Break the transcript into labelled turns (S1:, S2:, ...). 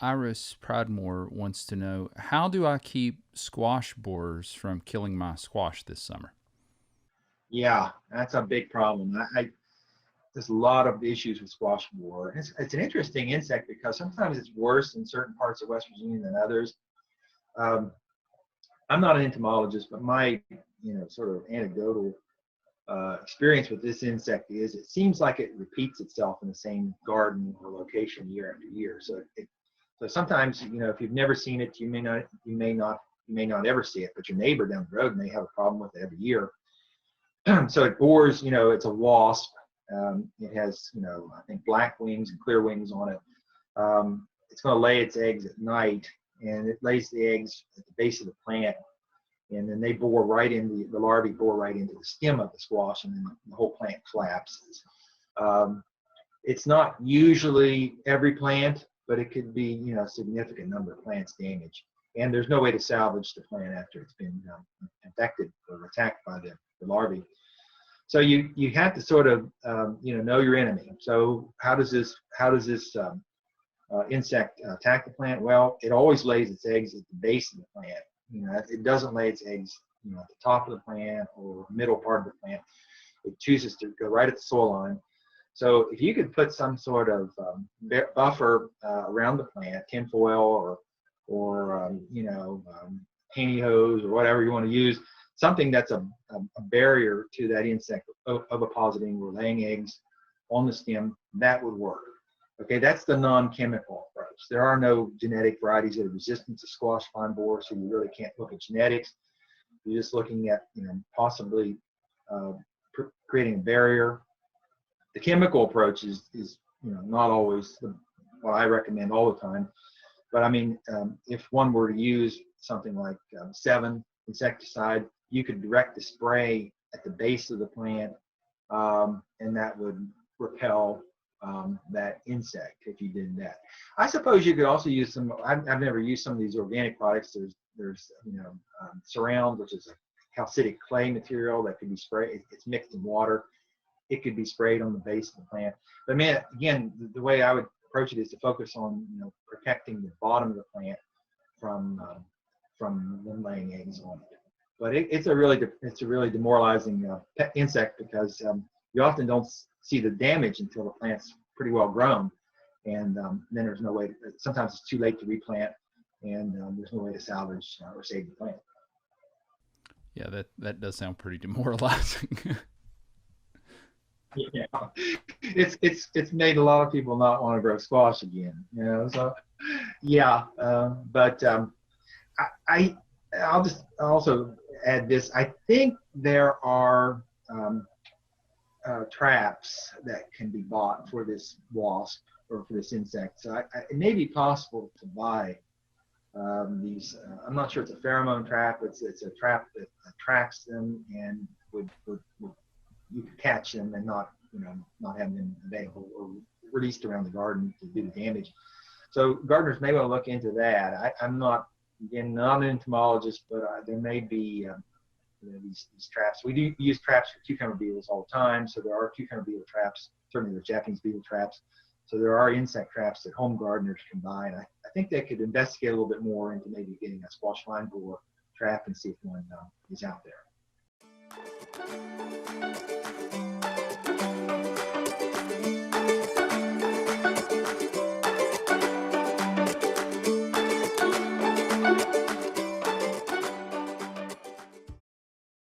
S1: Iris Pridemore wants to know, how do I keep squash borers from killing my squash this summer?
S2: Yeah, that's a big problem. There's a lot of issues with squash borer. It's an interesting insect because sometimes it's worse in certain parts of West Virginia than others. Um, I'm not an entomologist, but my sort of anecdotal experience with this insect is it seems like it repeats itself in the same garden or location year after year. So sometimes if you've never seen it, you may not ever see it, but your neighbor down the road may have a problem with it every year. So it bores, it's a wasp. It has, I think black wings and clear wings on it. It's going to lay its eggs at night, and it lays the eggs at the base of the plant, and then they bore right in the larvae bore right into the stem of the squash, and then the whole plant collapses. It's not usually every plant, but it could be, a significant number of plants damaged. And there's no way to salvage the plant after it's been infected or attacked by the larvae. So you have to sort of know your enemy. So how does this insect attack the plant? Well, it always lays its eggs at the base of the plant. It doesn't lay its eggs at the top of the plant or middle part of the plant. It chooses to go right at the soil line. So if you could put some sort of buffer around the plant, tinfoil or pantyhose or whatever you want to use, something that's a barrier to that insect ovipositing or laying eggs on the stem, that would work. Okay, that's the non-chemical approach. There are no genetic varieties that are resistant to squash vine borer, so you really can't look at genetics. You're just looking at possibly creating a barrier. The chemical approach is not always what I recommend all the time. But I mean, if one were to use something like 7 insecticide, you could direct the spray at the base of the plant, and that would repel that insect if you did that. I suppose you could also use some. I've never used some of these organic products. There's Surround, which is a calcitic clay material that could be sprayed. It's mixed in water. It could be sprayed on the base of the plant. But man, again, the way I would approach it is to focus on protecting the bottom of the plant from them laying eggs on it. But it's a really demoralizing insect because you often don't see the damage until the plant's pretty well grown, and then there's no way. Sometimes it's too late to replant, and there's no way to salvage or save the plant.
S1: Yeah, that does sound pretty demoralizing.
S2: Yeah, it's made a lot of people not want to grow squash again. So yeah, but I'll just also add this. I think there are traps that can be bought for this wasp or for this insect. So it may be possible to buy these. I'm not sure it's a pheromone trap. It's a trap that attracts them and would you could catch them and not have them available or released around the garden to do the damage. So gardeners may want to look into that. I'm not an entomologist, but there may be these traps. We do use traps for cucumber beetles all the time, so there are cucumber beetle traps. Certainly there's Japanese beetle traps. So there are insect traps that home gardeners can buy, and I think they could investigate a little bit more into maybe getting a squash vine borer trap and see if one is out there.